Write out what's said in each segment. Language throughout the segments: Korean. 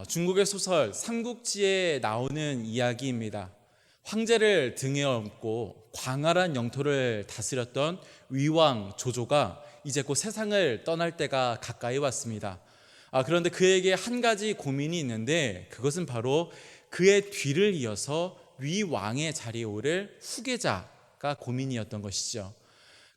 중국의 소설 삼국지에 나오는 이야기입니다. 황제를 등에 업고 광활한 영토를 다스렸던 위왕 조조가 이제 곧 세상을 떠날 때가 가까이 왔습니다. 그런데 그에게 한 가지 고민이 있는데, 그것은 바로 그의 뒤를 이어서 위왕의 자리에 오를 후계자가 고민이었던 것이죠.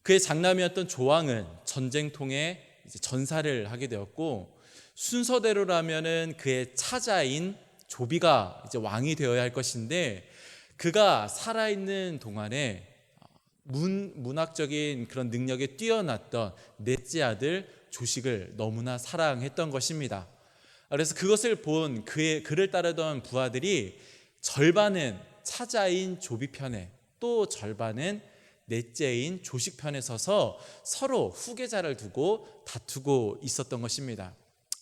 그의 장남이었던 조왕은 전쟁통에 이제 전사를 하게 되었고, 순서대로라면은 그의 차자인 조비가 이제 왕이 되어야 할 것인데, 그가 살아있는 동안에 문학적인 그런 능력에 뛰어났던 넷째 아들 조식을 너무나 사랑했던 것입니다. 그래서 그것을 본 그를 따르던 부하들이 절반은 차자인 조비 편에, 또 절반은 넷째인 조식 편에 서서 서로 후계자를 두고 다투고 있었던 것입니다.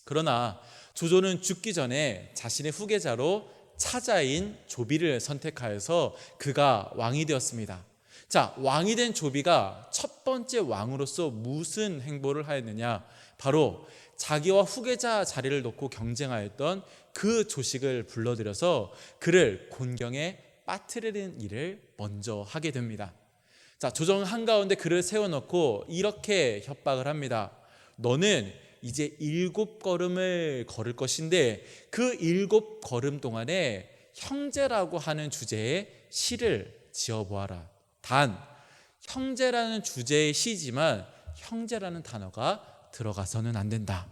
그러나 조조는 죽기 전에 자신의 후계자로 차자인 조비를 선택하여서 그가 왕이 되었습니다. 자, 왕이 된 조비가 첫 번째 왕으로서 무슨 행보를 하였느냐? 바로 자기와 후계자 자리를 놓고 경쟁하였던 그 조식을 불러들여서 그를 곤경에 빠뜨리는 일을 먼저 하게 됩니다. 자, 조정은 한가운데 그를 세워놓고 이렇게 협박을 합니다. 너는 이제 7걸음을 걸을 것인데, 그 7걸음 동안에 형제라고 하는 주제에 시를 지어보아라. 단, 형제라는 주제의 시지만 형제라는 단어가 들어가서는 안 된다.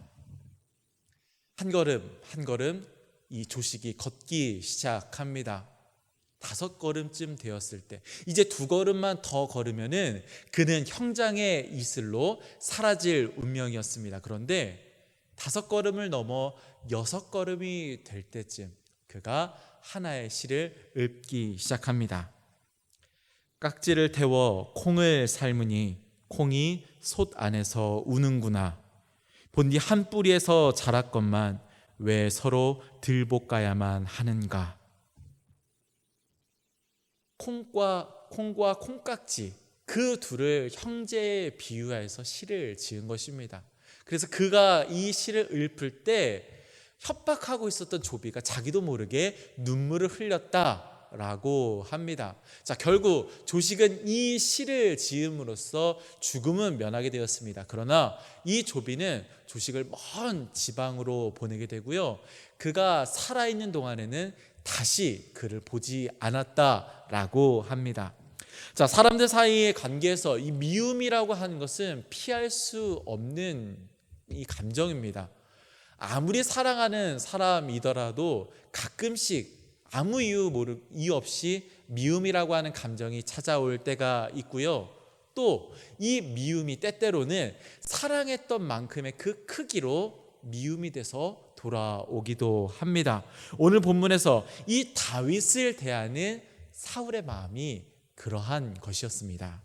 한 걸음 한 걸음 이 조식이 걷기 시작합니다. 5걸음쯤 되었을 때, 이제 2걸음만 더 걸으면은 그는 형장의 이슬로 사라질 운명이었습니다. 그런데 5걸음을 넘어 6걸음이 될 때쯤 그가 하나의 시를 읊기 시작합니다. 깍지를 태워 콩을 삶으니 콩이 솥 안에서 우는구나. 본디 한 뿌리에서 자랐건만 왜 서로 들볶아야만 하는가. 콩과 콩깍지, 그 둘을 형제에 비유해서 시를 지은 것입니다. 그래서 그가 이 시를 읊을 때 협박하고 있었던 조비가 자기도 모르게 눈물을 흘렸다라고 합니다. 자, 결국 조식은 이 시를 지음으로써 죽음은 면하게 되었습니다. 그러나 이 조비는 조식을 먼 지방으로 보내게 되고요, 그가 살아있는 동안에는 다시 그를 보지 않았다라고 합니다. 자, 사람들 사이의 관계에서 이 미움이라고 하는 것은 피할 수 없는 이 감정입니다. 아무리 사랑하는 사람이더라도 가끔씩 아무 이유 없이 미움이라고 하는 감정이 찾아올 때가 있고요, 또 이 미움이 때때로는 사랑했던 만큼의 그 크기로 미움이 돼서 돌아오기도 합니다. 오늘 본문에서 이 다윗을 대하는 사울의 마음이 그러한 것이었습니다.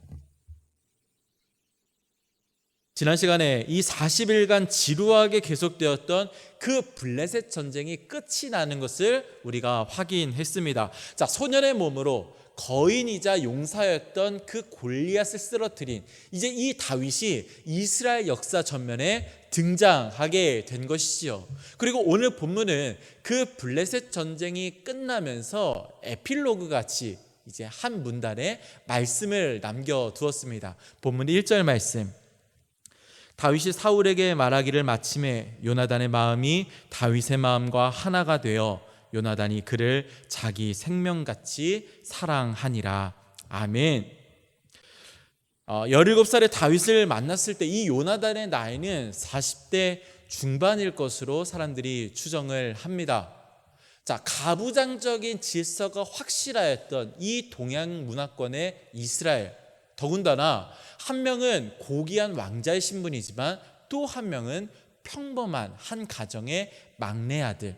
지난 시간에 이 40일간 지루하게 계속되었던 그 블레셋 전쟁이 끝이 나는 것을 우리가 확인했습니다. 자, 소년의 몸으로 거인이자 용사였던 그 골리앗을 쓰러뜨린 이제 이 다윗이 이스라엘 역사 전면에 등장하게 된 것이지요. 그리고 오늘 본문은 그 블레셋 전쟁이 끝나면서 에필로그 같이 이제 한 문단에 말씀을 남겨두었습니다. 본문 1절 말씀. 다윗이 사울에게 말하기를 마침에 요나단의 마음이 다윗의 마음과 하나가 되어 요나단이 그를 자기 생명같이 사랑하니라. 아멘. 17살의 다윗을 만났을 때 이 요나단의 나이는 40대 중반일 것으로 사람들이 추정을 합니다. 자, 가부장적인 질서가 확실하였던 이 동양 문화권의 이스라엘, 더군다나 한 명은 고귀한 왕자의 신분이지만 또 한 명은 평범한 한 가정의 막내 아들.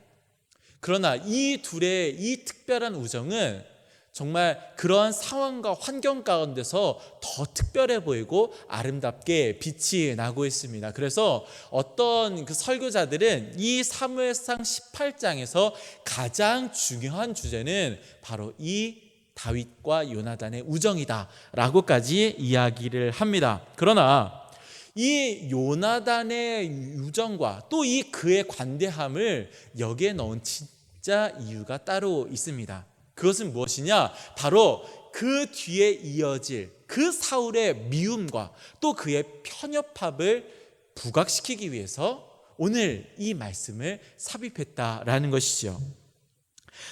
그러나 이 둘의 이 특별한 우정은 정말 그러한 상황과 환경 가운데서 더 특별해 보이고 아름답게 빛이 나고 있습니다. 그래서 어떤 그 설교자들은 이 사무엘상 18장에서 가장 중요한 주제는 바로 이 다윗과 요나단의 우정이다 라고까지 이야기를 합니다. 그러나 이 요나단의 유정과 또 이 그의 관대함을 여기에 넣은 진짜 이유가 따로 있습니다. 그것은 무엇이냐? 바로 그 뒤에 이어질 그 사울의 미움과 또 그의 편협함을 부각시키기 위해서 오늘 이 말씀을 삽입했다라는 것이죠.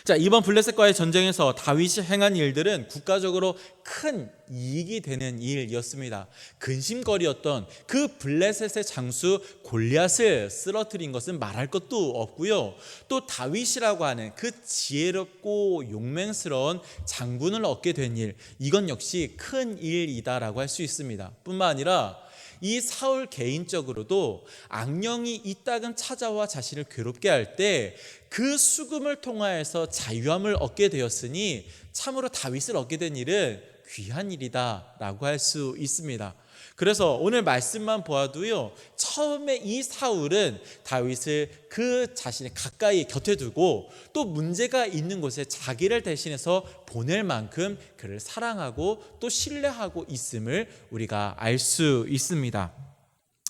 자, 이번 블레셋과의 전쟁에서 다윗이 행한 일들은 국가적으로 큰 이익이 되는 일이었습니다. 근심거리였던 그 블레셋의 장수 골리앗을 쓰러뜨린 것은 말할 것도 없고요. 또 다윗이라고 하는 그 지혜롭고 용맹스러운 장군을 얻게 된 일, 이건 역시 큰 일이다라고 할 수 있습니다. 뿐만 아니라 이 사울 개인적으로도 악령이 이따금 찾아와 자신을 괴롭게 할 때 그 수금을 통하여서 자유함을 얻게 되었으니 참으로 다윗을 얻게 된 일은 귀한 일이다라고 할 수 있습니다. 그래서 오늘 말씀만 보아도요, 처음에 이 사울은 다윗을 그 자신의 가까이 곁에 두고 또 문제가 있는 곳에 자기를 대신해서 보낼 만큼 그를 사랑하고 또 신뢰하고 있음을 우리가 알 수 있습니다.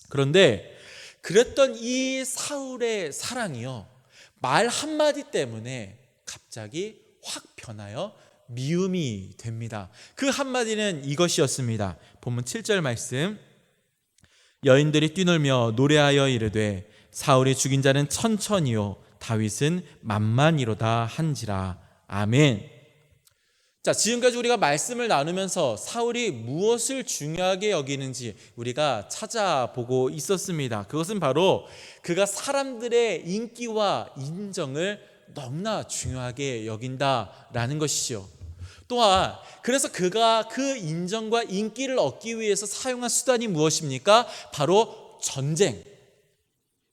그런데 그랬던 이 사울의 사랑이요, 말 한마디 때문에 갑자기 확 변하여 미움이 됩니다. 그 한마디는 이것이었습니다. 본문 7절 말씀, 여인들이 뛰놀며 노래하여 이르되 사울이 죽인 자는 천천히요 다윗은 만만이로다 한지라. 아멘. 자, 지금까지 우리가 말씀을 나누면서 사울이 무엇을 중요하게 여기는지 우리가 찾아보고 있었습니다. 그것은 바로 그가 사람들의 인기와 인정을 너무나 중요하게 여긴다라는 것이죠. 또한 그래서 그가 그 인정과 인기를 얻기 위해서 사용한 수단이 무엇입니까? 바로 전쟁.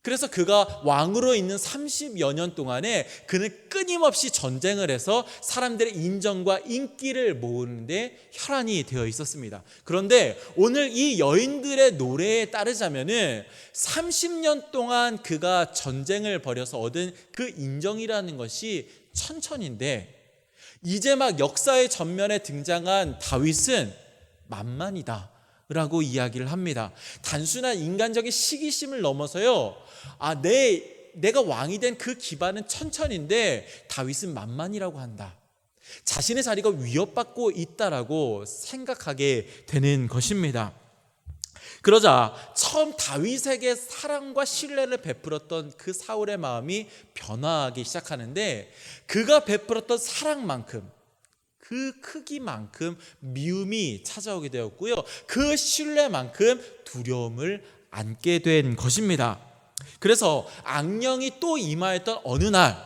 그래서 그가 왕으로 있는 30여 년 동안에 그는 끊임없이 전쟁을 해서 사람들의 인정과 인기를 모으는데 혈안이 되어 있었습니다. 그런데 오늘 이 여인들의 노래에 따르자면은 30년 동안 그가 전쟁을 벌여서 얻은 그 인정이라는 것이 천천인데 이제 막 역사의 전면에 등장한 다윗은 만만이다 라고 이야기를 합니다. 단순한 인간적인 시기심을 넘어서요, 내가 왕이 된 그 기반은 천천인데 다윗은 만만이라고 한다. 자신의 자리가 위협받고 있다라고 생각하게 되는 것입니다. 그러자 처음 다윗에게 사랑과 신뢰를 베풀었던 그 사울의 마음이 변화하기 시작하는데 그가 베풀었던 사랑만큼 그 크기만큼 미움이 찾아오게 되었고요, 그 신뢰만큼 두려움을 안게 된 것입니다. 그래서 악령이 또 임하였던 어느 날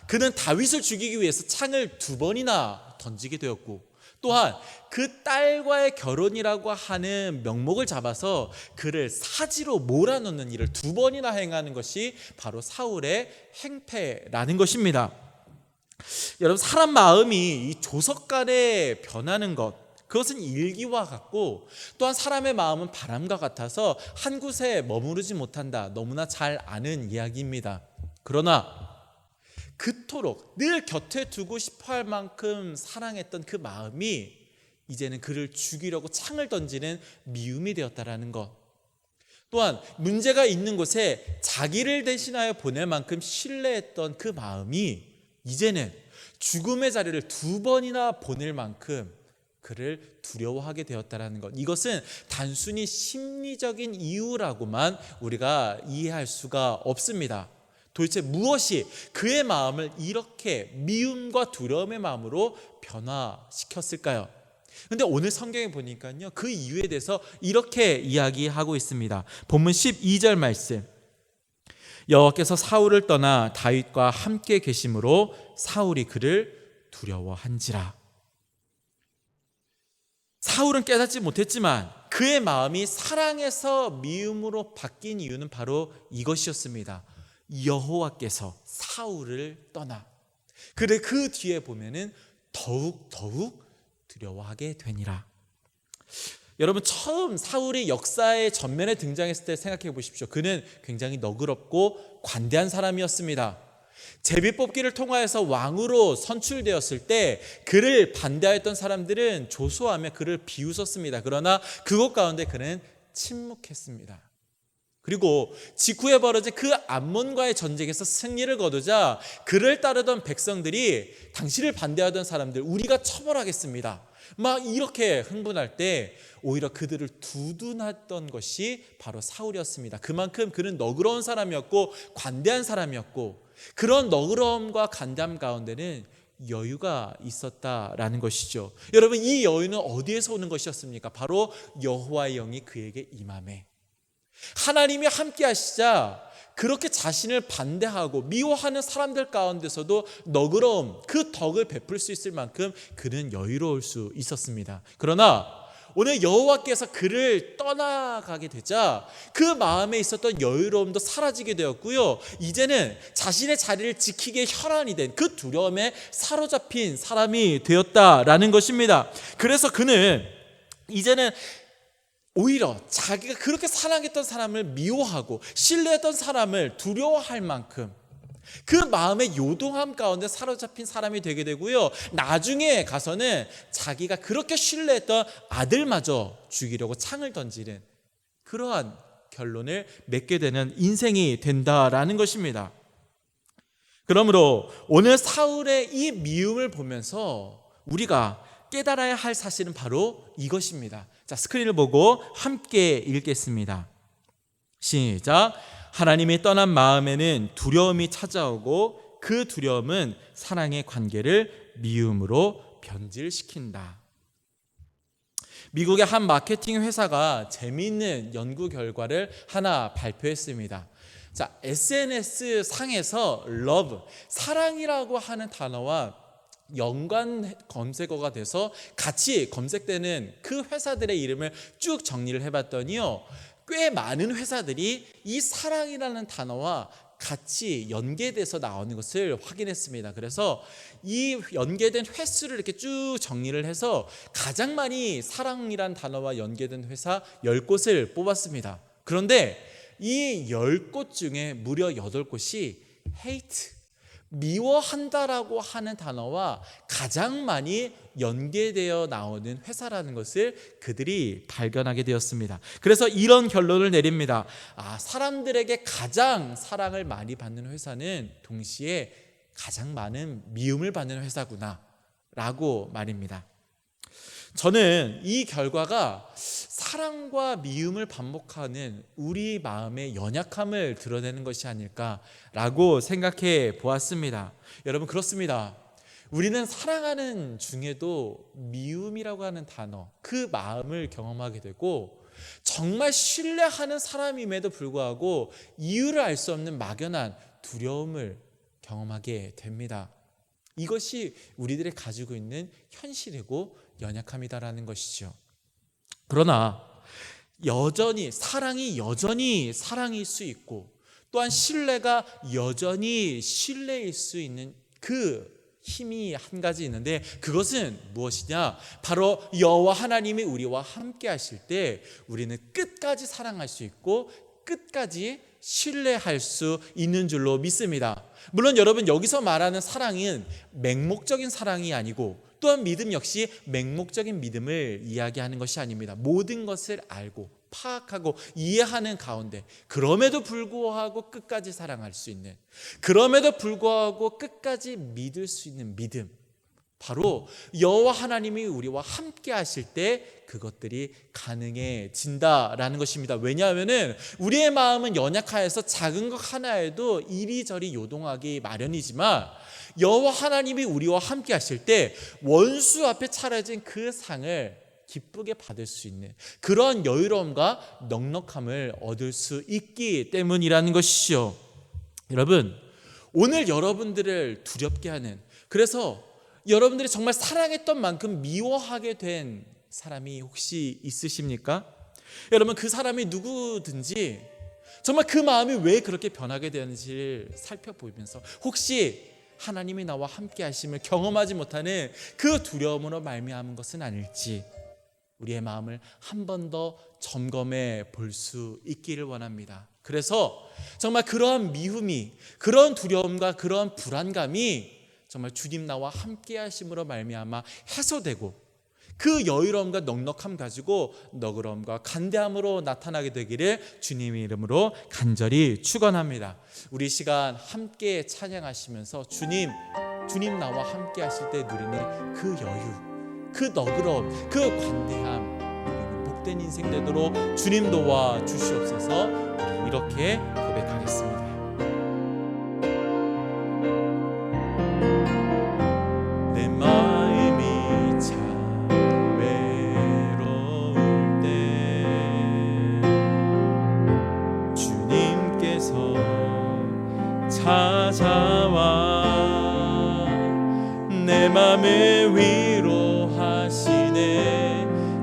그는 다윗을 죽이기 위해서 창을 2번이나 던지게 되었고 또한 그 딸과의 결혼이라고 하는 명목을 잡아서 그를 사지로 몰아넣는 일을 2번이나 행하는 것이 바로 사울의 행패라는 것입니다. 여러분, 사람 마음이 이 조석간에 변하는 것, 그것은 일기와 같고 또한 사람의 마음은 바람과 같아서 한 곳에 머무르지 못한다. 너무나 잘 아는 이야기입니다. 그러나 그토록 늘 곁에 두고 싶어 할 만큼 사랑했던 그 마음이 이제는 그를 죽이려고 창을 던지는 미움이 되었다라는 것, 또한 문제가 있는 곳에 자기를 대신하여 보낼 만큼 신뢰했던 그 마음이 이제는 죽음의 자리를 2번이나 보낼 만큼 그를 두려워하게 되었다라는 것, 이것은 단순히 심리적인 이유라고만 우리가 이해할 수가 없습니다. 도대체 무엇이 그의 마음을 이렇게 미움과 두려움의 마음으로 변화시켰을까요? 그런데 오늘 성경에 보니까요, 그 이유에 대해서 이렇게 이야기하고 있습니다. 본문 12절 말씀, 여호와께서 사울을 떠나 다윗과 함께 계심으로 사울이 그를 두려워한지라. 사울은 깨닫지 못했지만 그의 마음이 사랑에서 미움으로 바뀐 이유는 바로 이것이었습니다. 여호와께서 사울을 떠나. 그래, 그 뒤에 보면은 더욱 두려워하게 되니라. 여러분, 처음 사울이 역사의 전면에 등장했을 때 생각해 보십시오. 그는 굉장히 너그럽고 관대한 사람이었습니다. 제비뽑기를 통하여서 왕으로 선출되었을 때 그를 반대하였던 사람들은 조소하며 그를 비웃었습니다. 그러나 그것 가운데 그는 침묵했습니다. 그리고 직후에 벌어진 그 암몬과의 전쟁에서 승리를 거두자 그를 따르던 백성들이 당신을 반대하던 사람들 우리가 처벌하겠습니다. 막 이렇게 흥분할 때 오히려 그들을 두둔했던 것이 바로 사울이었습니다. 그만큼 그는 너그러운 사람이었고 관대한 사람이었고 그런 너그러움과 간담 가운데는 여유가 있었다라는 것이죠. 여러분, 이 여유는 어디에서 오는 것이었습니까? 바로 여호와의 영이 그에게 임함에. 하나님이 함께 하시자 그렇게 자신을 반대하고 미워하는 사람들 가운데서도 너그러움, 그 덕을 베풀 수 있을 만큼 그는 여유로울 수 있었습니다. 그러나 오늘 여호와께서 그를 떠나가게 되자 그 마음에 있었던 여유로움도 사라지게 되었고요. 이제는 자신의 자리를 지키기에 혈안이 된 그 두려움에 사로잡힌 사람이 되었다라는 것입니다. 그래서 그는 이제는 오히려 자기가 그렇게 사랑했던 사람을 미워하고 신뢰했던 사람을 두려워할 만큼 그 마음의 요동함 가운데 사로잡힌 사람이 되게 되고요. 나중에 가서는 자기가 그렇게 신뢰했던 아들마저 죽이려고 창을 던지는 그러한 결론을 맺게 되는 인생이 된다라는 것입니다. 그러므로 오늘 사울의 이 미움을 보면서 우리가 깨달아야 할 사실은 바로 이것입니다. 자, 스크린을 보고 함께 읽겠습니다. 시작. 하나님이 떠난 마음에는 두려움이 찾아오고 그 두려움은 사랑의 관계를 미움으로 변질시킨다. 미국의 한 마케팅 회사가 재미있는 연구 결과를 하나 발표했습니다. 자, SNS 상에서 love, 사랑이라고 하는 단어와 연관 검색어가 돼서 같이 검색되는 그 회사들의 이름을 쭉 정리를 해봤더니요, 꽤 많은 회사들이 이 사랑이라는 단어와 같이 연계돼서 나오는 것을 확인했습니다. 그래서 이 연계된 횟수를 이렇게 쭉 정리를 해서 가장 많이 사랑이란 단어와 연계된 회사 10곳을 뽑았습니다. 그런데 이 10곳 중에 무려 8곳이 hate, 미워한다라고 하는 단어와 가장 많이 연계되어 나오는 회사라는 것을 그들이 발견하게 되었습니다. 그래서 이런 결론을 내립니다. 사람들에게 가장 사랑을 많이 받는 회사는 동시에 가장 많은 미움을 받는 회사구나 라고 말입니다. 저는 이 결과가 사랑과 미움을 반복하는 우리 마음의 연약함을 드러내는 것이 아닐까라고 생각해 보았습니다. 여러분, 그렇습니다. 우리는 사랑하는 중에도 미움이라고 하는 단어, 그 마음을 경험하게 되고 정말 신뢰하는 사람임에도 불구하고 이유를 알 수 없는 막연한 두려움을 경험하게 됩니다. 이것이 우리들이 가지고 있는 현실이고 연약함이다라는 것이죠. 그러나 여전히 사랑이 여전히 사랑일 수 있고 또한 신뢰가 여전히 신뢰일 수 있는 그 힘이 한 가지 있는데 그것은 무엇이냐? 바로 여호와 하나님이 우리와 함께 하실 때 우리는 끝까지 사랑할 수 있고 끝까지 신뢰할 수 있는 줄로 믿습니다. 물론 여러분, 여기서 말하는 사랑은 맹목적인 사랑이 아니고 또한 믿음 역시 맹목적인 믿음을 이야기하는 것이 아닙니다. 모든 것을 알고 파악하고 이해하는 가운데 그럼에도 불구하고 끝까지 사랑할 수 있는, 그럼에도 불구하고 끝까지 믿을 수 있는 믿음, 바로 여호와 하나님이 우리와 함께 하실 때 그것들이 가능해진다라는 것입니다. 왜냐하면 우리의 마음은 연약하여서 작은 것 하나에도 이리저리 요동하기 마련이지만 여호와 하나님이 우리와 함께 하실 때 원수 앞에 차려진 그 상을 기쁘게 받을 수 있는 그런 여유로움과 넉넉함을 얻을 수 있기 때문이라는 것이죠. 여러분, 오늘 여러분들을 두렵게 하는, 그래서 여러분들이 정말 사랑했던 만큼 미워하게 된 사람이 혹시 있으십니까? 여러분, 그 사람이 누구든지 정말 그 마음이 왜 그렇게 변하게 되는지를 살펴보면서 혹시 하나님이 나와 함께 하심을 경험하지 못하는 그 두려움으로 말미암은 것은 아닐지 우리의 마음을 한 번 더 점검해 볼 수 있기를 원합니다. 그래서 정말 그러한 미움이, 그런 두려움과 그런 불안감이 정말 주님 나와 함께 하심으로 말미암아 해소되고 그 여유로움과 넉넉함 가지고 너그러움과 간대함으로 나타나게 되기를 주님의 이름으로 간절히 축원합니다. 우리 시간 함께 찬양하시면서 주님 나와 함께 하실 때 누리는 그 여유, 그 너그러움, 그 관대함, 우리는 복된 인생 되도록 주님 도와 주시옵소서. 우리 이렇게 고백하겠습니다. 내 마음이 참 외로울 때 주님께서 찾아와 내 맘을 위로하시네.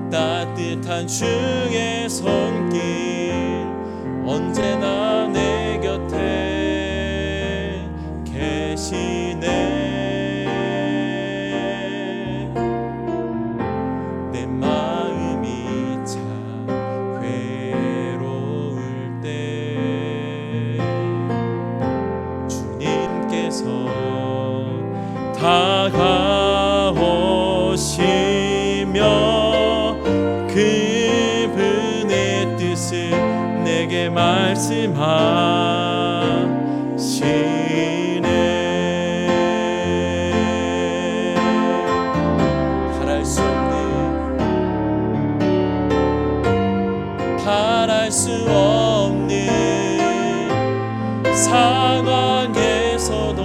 따뜻한 주의 손길 언제나 내 곁에 계시네. 내 마음이 참 괴로울 때 주님께서 다가오시며 그분의 뜻을 내게 말씀하시네. 바랄 수 없는 상황에서도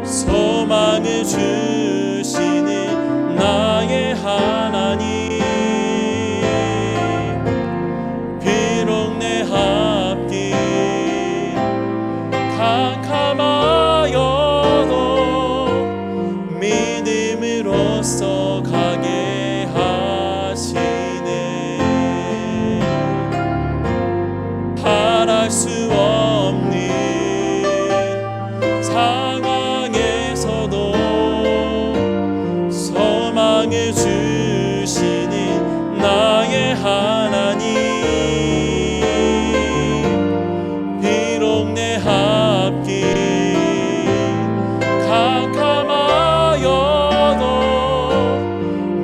소망을 주시는 나의 하나님. 비록 내 앞길 캄캄하여도 믿음으로써 가게 하시네. 바랄 수 없는 상황에서도 소망을 주시는 나의 하나님. 비록 내 앞길 캄캄하여도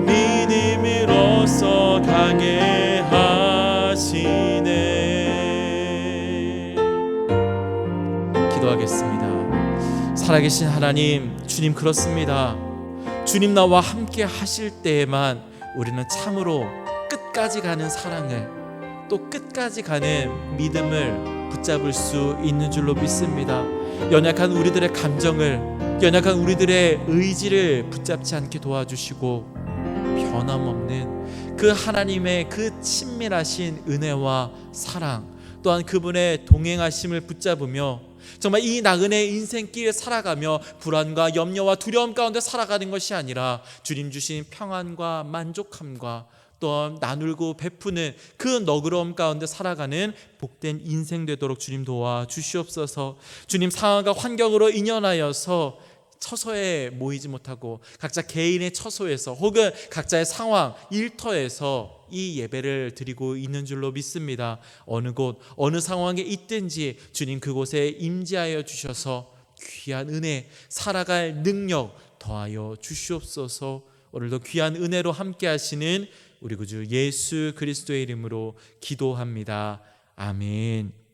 믿음으로써 가게 하시네. 기도하겠습니다. 살아계신 하나님, 주님 그렇습니다. 주님 나와 함께 하실 때에만 우리는 참으로 끝까지 가는 사랑을, 또 끝까지 가는 믿음을 붙잡을 수 있는 줄로 믿습니다. 연약한 우리들의 감정을, 연약한 우리들의 의지를 붙잡지 않게 도와주시고 변함없는 그 하나님의 그 친밀하신 은혜와 사랑, 또한 그분의 동행하심을 붙잡으며 정말 이 나그네의 인생길을 살아가며 불안과 염려와 두려움 가운데 살아가는 것이 아니라 주님 주신 평안과 만족함과 또 나누고 베푸는 그 너그러움 가운데 살아가는 복된 인생 되도록 주님 도와주시옵소서. 주님, 상황과 환경으로 인연하여서 처소에 모이지 못하고 각자 개인의 처소에서 혹은 각자의 상황, 일터에서 이 예배를 드리고 있는 줄로 믿습니다. 어느 곳, 어느 상황에 있든지 주님 그곳에 임재하여 주셔서 귀한 은혜, 살아갈 능력 더하여 주시옵소서. 오늘도 귀한 은혜로 함께 하시는 우리 구주 예수 그리스도의 이름으로 기도합니다. 아멘.